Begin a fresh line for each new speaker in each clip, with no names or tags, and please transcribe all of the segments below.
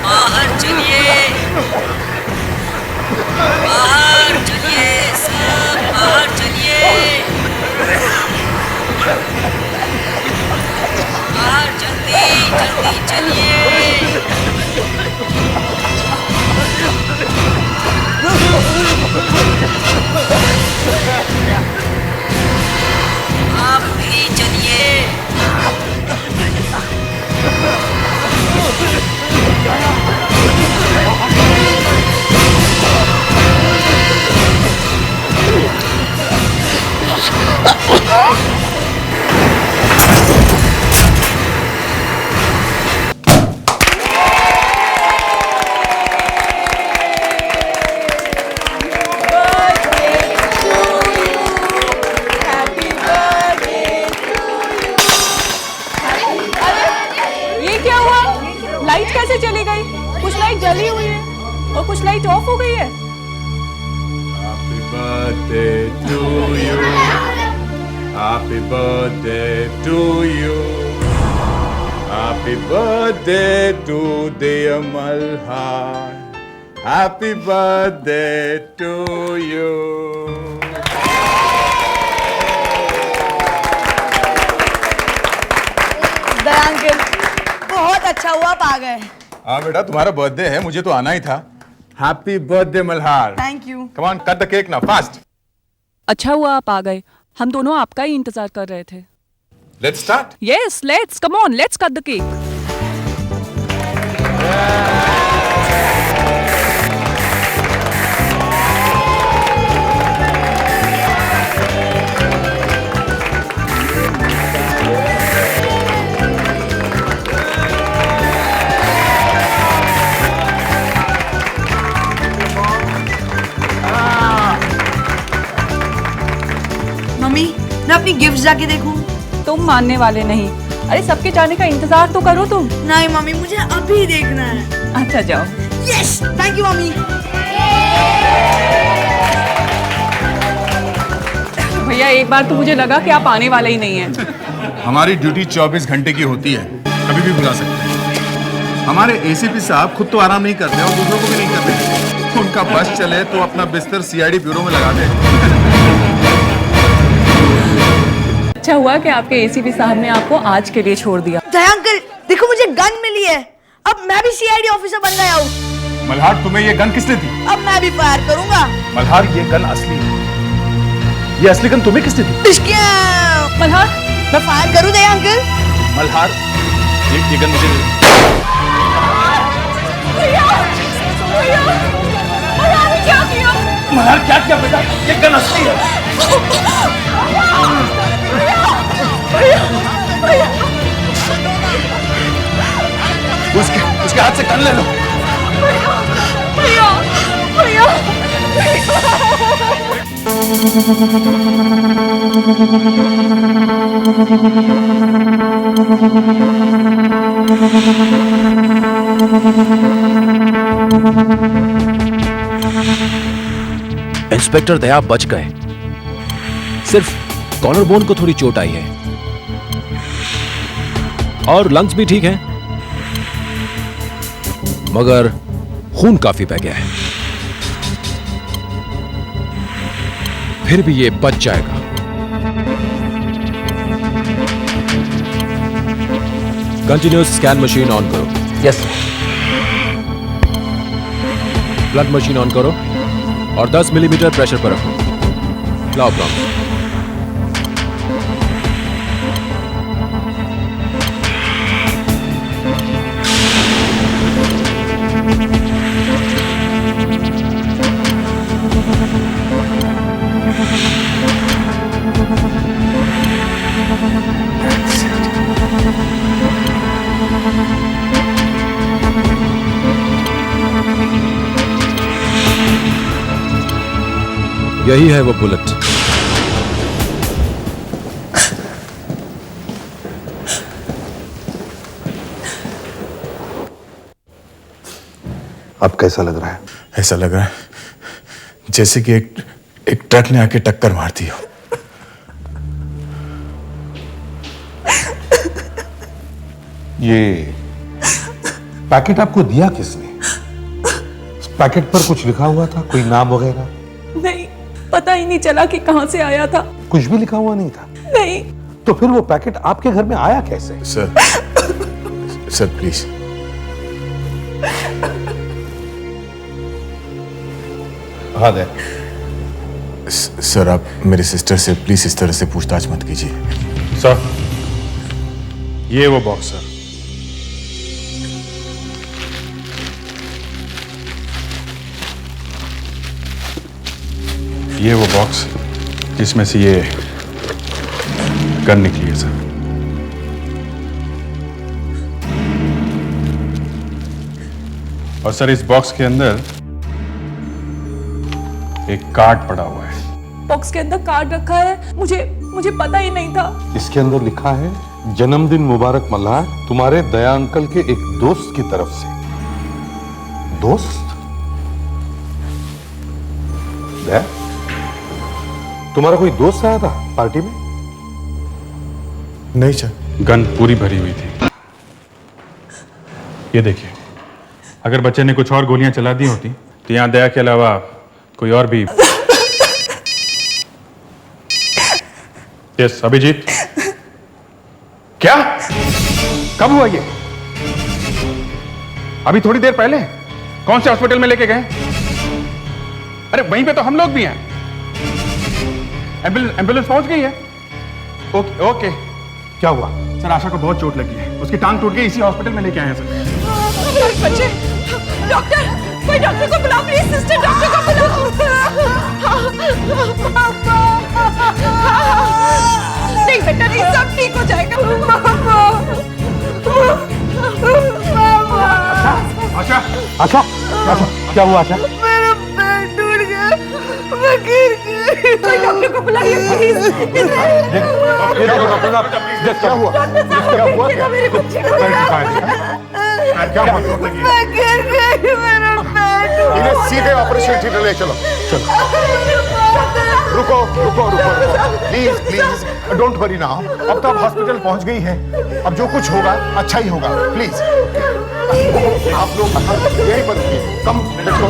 बाहर चलिए, बाहर चलिए, सब बाहर चलिए, बाहर जल्दी जल्दी चलिए। आप भी चलिए।
ये क्या हुआ? लाइट कैसे चली गई? कुछ लाइट जली हुई है और कुछ लाइट ऑफ हो गई है।
Happy birthday to you. Happy birthday to you. Happy birthday to dear Malhar. Happy birthday to you.
Daya uncle, बहुत अच्छा हुआ आप आ गए।
हाँ बेटा, तुम्हारा बर्थडे है, मुझे तो आना ही था। Happy birthday Malhar.
Thank you.
Come on, cut the cake now, fast.
अच्छा हुआ आप आ गए, हम दोनों आपका ही इंतजार कर रहे थे।
Let's start.
Yes, let's come on, let's cut the cake.
Mummy, मैं अपनी गिफ्ट जाके देखूं?
तुम मानने वाले नहीं। अरे सबके जाने का इंतजार तो करो तुम।
नहीं मम्मी, मुझे अभी देखना है।
अच्छा जाओ।
Yes, thank you mummy.
भैया एक बार तो मुझे लगा कि आप आने वाले ही नहीं हैं।
हमारी ड्यूटी 24 घंटे की होती है, कभी भी बुला सकते हैं। हमारे एसीपी साहब खुद तो आराम नहीं करते और दूसरों को भी नहीं करते। उनका बस चले तो अपना बिस्तर सीआईडी ब्यूरो में लगा दे।
अच्छा हुआ कि आपके एसीपी साहब ने आपको आज के लिए छोड़ दिया।
दया अंकल, देखो मुझे गन मिली है। अब मैं भी सीआईडी ऑफिसर बन गया हूँ।
मल्हार, तुम्हें ये गन किसने दी?
अब मैं भी फायर करूंगा।
मल्हार, ये गन असली है। ये असली गन तुम्हें किसने दी?
इसके
मल्हार,
मैं फायर करूं दया अंकल?
मल्हार, ये गन मुझे दे।
क्या किया?
मल्हार, क्या किया बेटा? ये गन असली है। उसके हाथ से गन ले लो।
भैया, भैया,
इंस्पेक्टर दया बच गए। सिर्फ कॉलर बोन को थोड़ी चोट आई है और लंग्स भी ठीक हैं, मगर खून काफी बह गया है। फिर भी ये बच जाएगा। कंटिन्यूअस स्कैन मशीन ऑन करो।
यस।
ब्लड मशीन ऑन करो और 10 मिलीमीटर प्रेशर पर रखो। लाओ प्रॉम्प्ट। यही है वो बुलेट।
अब कैसा लग रहा है?
ऐसा लग रहा है जैसे कि एक ट्रक ने आके टक्कर मार दी हो।
पैकेट आपको दिया किसने? पैकेट पर कुछ लिखा हुआ था, कोई नाम वगैरह?
नहीं, पता ही नहीं चला कि कहां से आया था।
कुछ भी लिखा हुआ नहीं था?
नहीं।
तो फिर वो पैकेट आपके घर में आया कैसे?
Sir please.
हाँ दे।
सर आप मेरे सिस्टर से प्लीज इस तरह से पूछताछ मत कीजिए।
सर ये वो बॉक्स सर। ये वो बॉक्स जिसमें से ये गन निकली है सर। और सर इस बॉक्स के अंदर एक कार्ड पड़ा हुआ है।
बॉक्स के अंदर कार्ड रखा है, मुझे पता ही नहीं था।
इसके अंदर लिखा है, जन्मदिन मुबारक मल्हार, तुम्हारे दया अंकल के एक दोस्त की तरफ से। दोस्त? दया? तुम्हारा कोई दोस्त आया था पार्टी में?
नहीं सर।
गन पूरी भरी हुई थी। ये देखिए, अगर बच्चे ने कुछ और गोलियां चला दी होती तो यहां दया के अलावा कोई और भी। यस अभिजीत। क्या? कब हुआ ये? अभी थोड़ी देर पहले? कौन से हॉस्पिटल में लेके गए? अरे वहीं पे तो हम लोग भी हैं। एम्बुलेंस पहुंच गई है? Okay okay.
क्या हुआ?
सर आशा को बहुत चोट लगी है, उसकी टांग टूट गई, इसी हॉस्पिटल में लेके आए हैं सर।
बच्चे, डॉक्टर, कोई डॉक्टर को बुलाओ प्लीज, सिस्टर डॉक्टर को बुलाओ। नहीं बेटा, नहीं, सब ठीक हो जाएगा।
आशा,
आशा, आशा, क्या हुआ आशा?
मेरा पैर टूट गया, मैं गिर गई।
कोई डॉक्टर को बुलाइए प्लीज।
क्या हुआ? क्या हुआ?
मेरे बच्चे को
मैं गिर गई, मेरा पैर टूट गया।
इन्हें सीधे ऑपरेशन थिएटर ले चलो। रुको रुको रुको please please, don't worry now. अब तो आप हॉस्पिटल पहुंच गई है, अब जो कुछ होगा अच्छा ही होगा। प्लीज आप लोग यहीं पर रुकिए। कम देखो।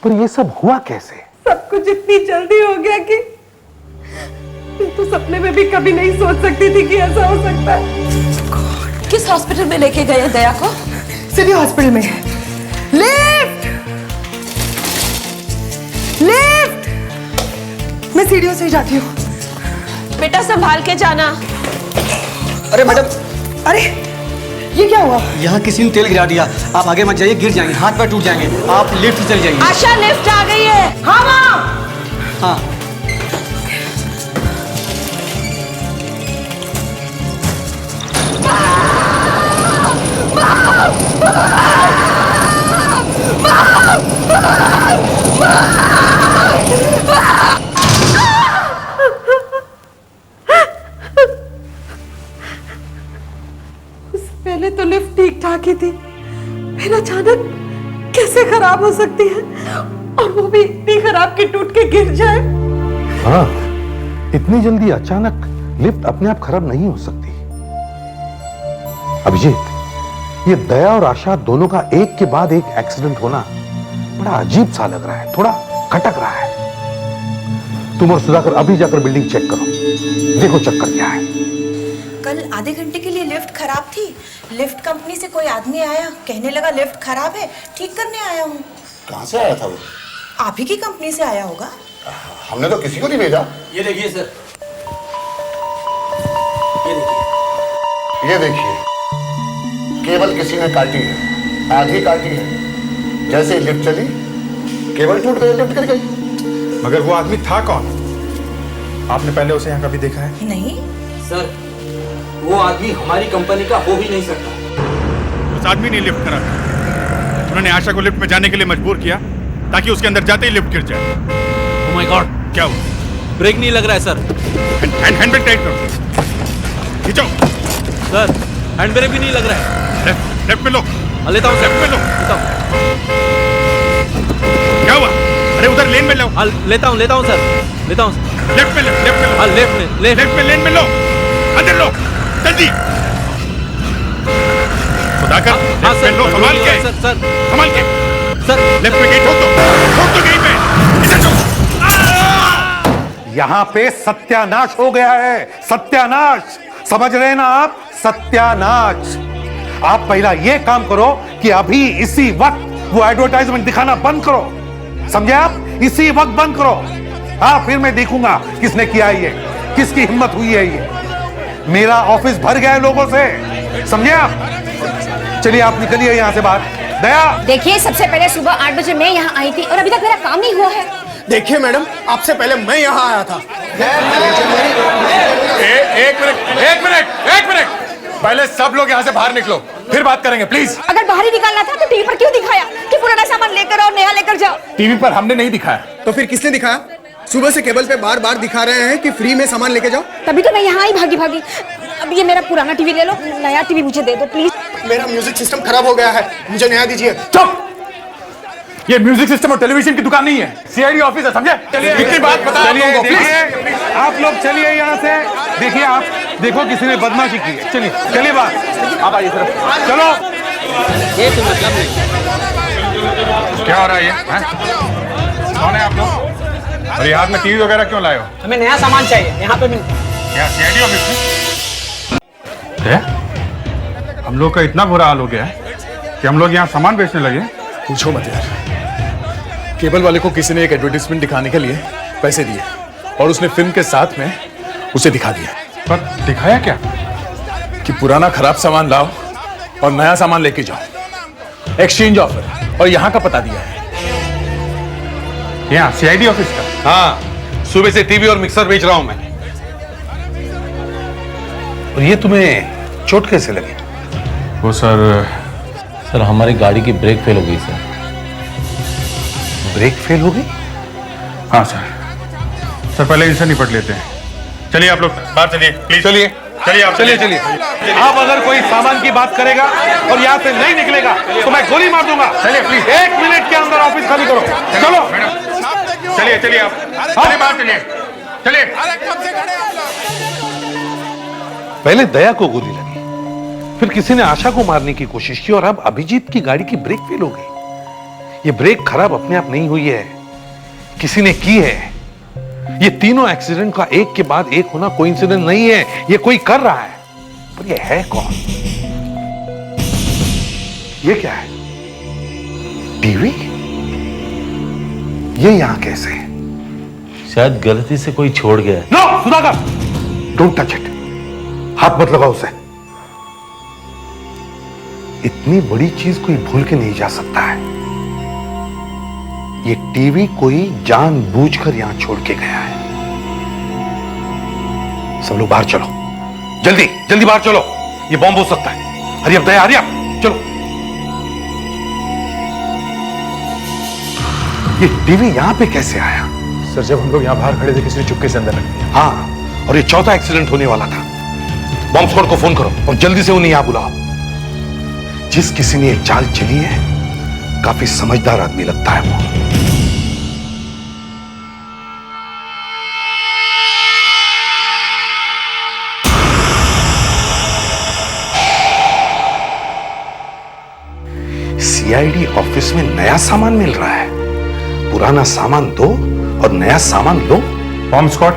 पर ये सब हुआ कैसे?
सब कुछ इतनी जल्दी हो गया कि मैं तो सपने में भी कभी नहीं सोच सकती थी कि ऐसा हो सकता है। किस हॉस्पिटल में लेके गए दया को?
सिटी हॉस्पिटल में। Lift, lift. मैं सीढ़ियों से ही जाती हूँ।
बेटा संभाल के जाना।
अरे मैडम,
अरे ये क्या हुआ?
यहाँ किसी ने तेल गिरा दिया। आप आगे मत जाइए, गिर जाएंगे, हाथ पैर टूट जाएंगे। आप लिफ्ट से चल जाइए।
आशा लिफ्ट आ गई है। हाँ माँ।
हाँ
पहले तो लिफ्ट ठीक ठाक ही थी, फिर अचानक कैसे खराब हो सकती है, और वो भी इतनी खराब कि टूट के गिर जाए।
हाँ, इतनी जल्दी अचानक लिफ्ट अपने आप खराब नहीं हो सकती। अभिजीत, ये दया और आशा दोनों का एक के बाद एक एक्सीडेंट होना बड़ा अजीब सा लग रहा है, थोड़ा खटक रहा है। तुम और सुधाकर अभी जाकर बिल्डिंग चेक करो, देखो चक्कर क्या है।
कल आधे घंटे के लिए लिफ्ट खराब थी। लिफ्ट कंपनी से कोई आदमी आया, कहने लगा लिफ्ट खराब है, ठीक करने आया हूँ।
कहां से आया था वो?
आप ही की कंपनी से आया होगा।
हमने तो किसी को नहीं भेजा।
ये देखिए सर,
ये देखिए, केबल किसी ने काटी है, आधी काटी है। जैसे लिफ्ट चली, केबल टूट गई, लिफ्ट गिर गई।
मगर वो आदमी था कौन? आपने पहले उसे यहाँ कभी देखा है?
नहीं
सर वो आदमी हमारी कंपनी का हो ही नहीं सकता।
उस आदमी ने लिफ्ट करा था। उन्होंने आशा को लिफ्ट में जाने के लिए मजबूर किया ताकि उसके अंदर जाते ही लिफ्ट गिर जाए।
ओह माय गॉड,
क्या हुआ?
ब्रेक नहीं लग रहा है सर।
हैंड ब्रेक टाइट करो, खींचो।
सर हैंड ब्रेक भी नहीं लग रहा है।
लेफ्ट में लो।
लेता हूँ,
लेफ्ट में लो।
लेता हूँ।
क्या हुआ? अरे उधर लेन में लो।
लेता हूँ सर, लेता हूँ।
लेफ्ट में लो, लेफ्ट में लो।
हाँ लेफ्ट
में लेन में लो, अंदर लो, जल्दी। सुधाकर,
हाँ
लेफ्ट में लो, संभाल के,
सर
संभाल के।
सर
लेफ्ट में गेट ठोक दो गेट में। इधर ठोक।
यहां पे सत्यानाश हो गया है, सत्यानाश। समझ रहे हैं ना आप? सत्यानाश। आप पहला ये काम करो कि अभी इसी वक्त वो एडवर्टाइजमेंट दिखाना बंद करो, समझे आप? इसी वक्त बंद करो। हाँ, फिर मैं देखूंगा किसने किया ये, किसकी हिम्मत हुई है ये। मेरा ऑफिस भर गया है लोगों से, समझे आप? चलिए आप निकलिए यहां से बाहर। दया,
देखिए, सबसे पहले सुबह 8 बजे मैं यहाँ आई थी और अभी तक मेरा काम नहीं हुआ है।
देखिए मैडम, आपसे पहले मैं यहाँ आया था।
एक मिनट। पहले सब लोग यहाँ से बाहर निकलो, फिर बात करेंगे प्लीज।
अगर बाहर ही निकालना था तो टीवी पर क्यों दिखाया कि पुराना सामान लेकर आओ, नया लेकर जाओ?
टीवी पर हमने नहीं दिखाया।
तो फिर किसने दिखाया? सुबह से केबल पे बार बार दिखा रहे हैं कि फ्री में सामान लेके जाओ।
तभी तो मैं यहाँ आई भागी। अब ये मेरा पुराना टीवी ले लो, नया टीवी मुझे दे दो प्लीज।
मेरा म्यूजिक सिस्टम खराब हो गया है, मुझे नया दीजिए।
चुप! ये म्यूजिक सिस्टम और टेलीविजन की दुकान नहीं है, सीआईडी ऑफिस है, समझे? इतनी बात बता आप लोगों को, प्लीज।
आप लोग चलिए यहां से। देखिए, आप देखो किसी ने बदमाशी की है। चलिए बाहर। आप आइए तरफ, चलो।
ये तो मतलब नहीं।
क्या हो रहा है ये? कौन है आप लोग? और ये हाथ में टीवी वगैरह क्यों लाए हो?
हमें नया सामान चाहिए, यहाँ पे मिलता है।
यहाँ सीआईडी ऑफिस में? हम लोग का इतना बुरा हाल हो गया है कि हम लोग यहाँ सामान बेचने लगे।
पूछो मत यार, केबल वाले को किसी ने एक एडवर्टाइजमेंट दिखाने के लिए पैसे दिए और उसने फिल्म के साथ में उसे दिखा दिया।
पर दिखाया क्या?
कि पुराना खराब सामान लाओ और नया सामान लेके जाओ, एक्सचेंज ऑफर, और यहाँ का पता दिया है।
यहाँ सीआईडी ऑफिस का?
हाँ, सुबह से टीवी और मिक्सर बेच रहा हूं मैं। और ये तुम्हें चोट कैसे लगी?
वो सर
हमारी गाड़ी की ब्रेक फेल हो गई सर।
ब्रेक फेल हो गई?
हाँ सर पहले इनसे निपट लेते हैं। चलिए आप लोग बाहर चलिए प्लीज।
चलिए चलिए। अब अगर कोई सामान की बात करेगा और यहाँ से नहीं निकलेगा तो मैं गोली मार दूंगा।
चलिए प्लीज।
1 मिनट के अंदर ऑफिस खाली करो। चलो
चलिए आप चलिए बाहर चलिए।
पहले दया को गोली लगी, फिर किसी ने आशा को मारने की कोशिश की और अब अभिजीत की गाड़ी की ब्रेक फेल हो गई। ये ब्रेक खराब अपने आप नहीं हुई है, किसी ने की है। ये तीनों एक्सीडेंट का एक के बाद एक होना कोइंसिडेंस नहीं है, ये कोई कर रहा है। पर ये है कौन? ये क्या है? टीवी? ये यहां कैसे है?
शायद गलती से कोई छोड़ गया है।
No Sudhakar, don't touch it. हाथ मत लगाओ उसे। इतनी बड़ी चीज कोई भूल के नहीं जा सकता है। ये टीवी कोई जानबूझकर यहां छोड़ के गया है। सब लोग बाहर चलो, जल्दी बाहर चलो, ये बॉम्ब हो सकता है। हरी अप दया, हरी अप, चलो। ये टीवी यहां पे कैसे आया?
सर जब हम लोग यहाँ बाहर खड़े थे किसी ने चुपके से अंदर रख दिया।
हाँ, और ये चौथा एक्सीडेंट होने वाला था। बॉम्ब स्क्वाड को फोन करो और जल्दी से उन्हें यहां बुलाओ। जिस किसी ने ये चाल चली है, काफी समझदार आदमी लगता है वो। सीआईडी ऑफिस में नया सामान मिल रहा है। पुराना सामान दो और नया सामान लो।
बॉम्ब स्क्वाड,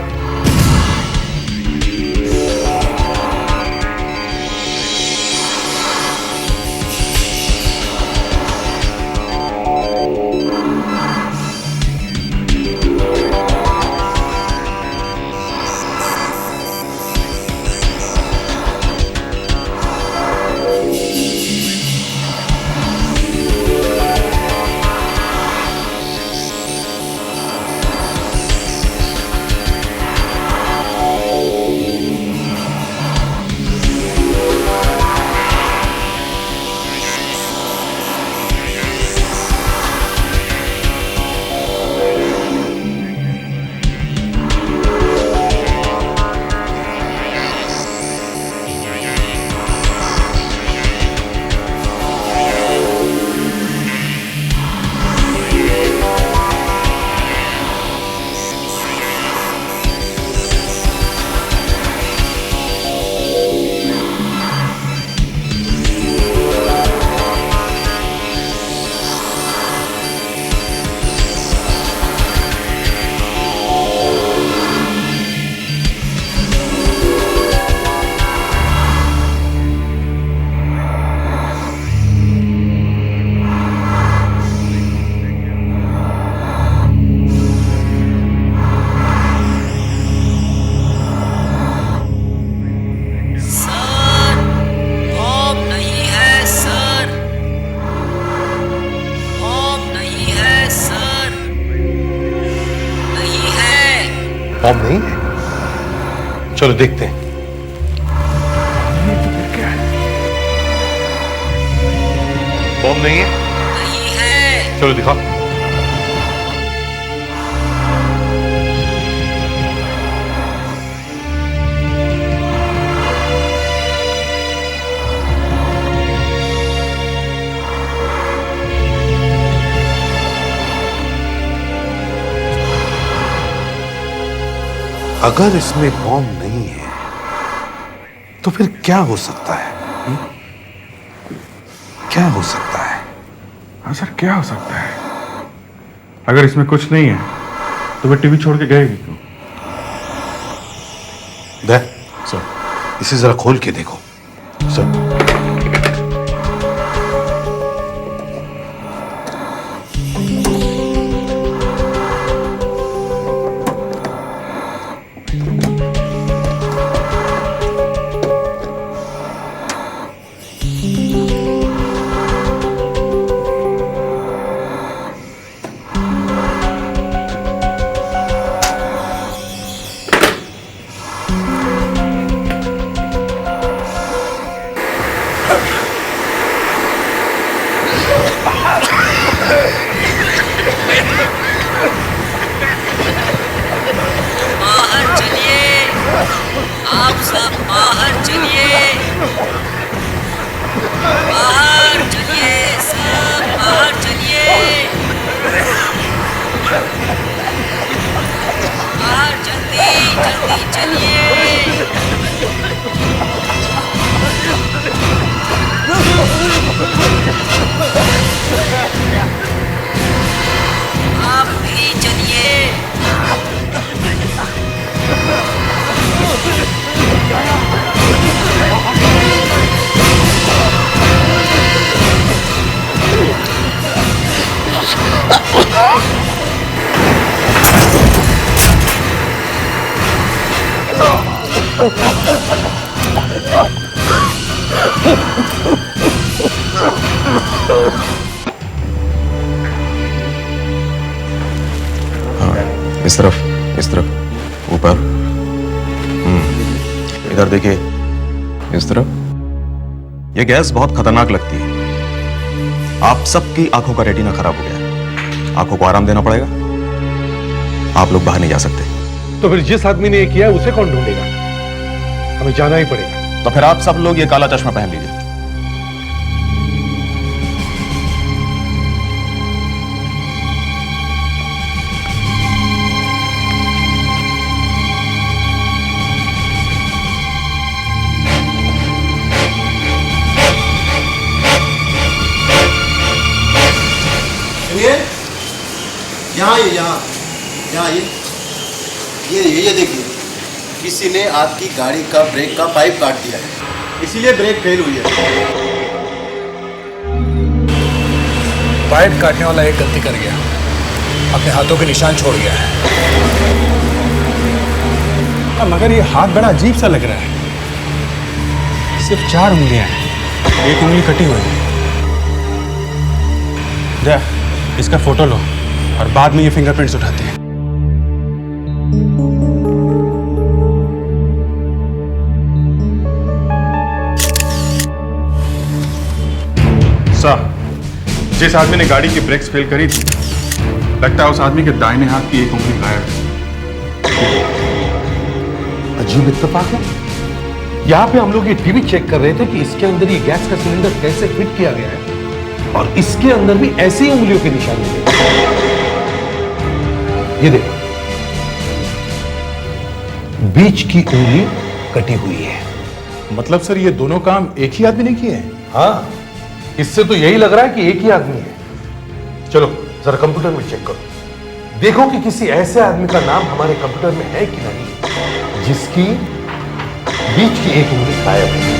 बॉम्ब नहीं है? चलो देखते हैं। बॉम्ब नहीं है?
नहीं है।
चलो दिखाओ। अगर इसमें बॉम्ब नहीं है तो फिर क्या हो सकता है? क्या हो सकता है?
हाँ सर, क्या हो सकता है? अगर इसमें कुछ नहीं है तो वह टीवी छोड़ के गए क्यों?
दे सर, इसे जरा खोल के देखो। सर
बाहर चलिए, आप सब बाहर चलिए, बाहर चलिए, सब बाहर चलिए, बाहर जल्दी जल्दी चलिए। आप भी चलिए।
इस तरफ, ऊपर। इधर देखिए, इस तरफ। यह गैस बहुत खतरनाक लगती है। आप सबकी आंखों का रेटिना खराब हो गया है। आंखों को आराम देना पड़ेगा। आप लोग बाहर नहीं जा सकते।
तो फिर जिस आदमी ने ये किया उसे कौन ढूंढेगा? हमें जाना ही पड़ेगा।
तो फिर आप सब लोग ये काला चश्मा पहन लीजिए।
यहाँ ये देखिए, किसी ने आपकी गाड़ी का ब्रेक का पाइप काट दिया है, इसीलिए ब्रेक फेल हुई है।
पाइप काटने वाला एक गलती कर गया, अपने हाथों के निशान छोड़ गया है।
मगर ये हाथ बड़ा अजीब सा लग रहा है। सिर्फ 4 उंगलियां हैं, एक उंगली कटी हुई है। जा, इसका फोटो लो और बाद में ये फिंगरप्रिंट्स उठाते हैं। सर, जिस आदमी ने गाड़ी की ब्रेक्स फेल करी थी, लगता है उस आदमी के दाहिने हाथ की एक उंगली गायब है।
अजीब इत्तेफाक है। यहाँ पे हम लोग ये टीवी चेक कर रहे थे कि इसके अंदर ये गैस का सिलेंडर कैसे फिट किया गया है, और इसके अंदर भी ऐसे ही उंगलियों के निशान मिले। ये देखो, बीच की उंगली कटी हुई है।
मतलब सर, ये दोनों काम एक ही आदमी ने किए हैं?
हाँ, इससे तो यही लग रहा है कि एक ही आदमी है। चलो जरा कंप्यूटर में चेक करो, देखो कि किसी ऐसे आदमी का नाम हमारे कंप्यूटर में है कि नहीं जिसकी बीच की एक उंगली गायब है।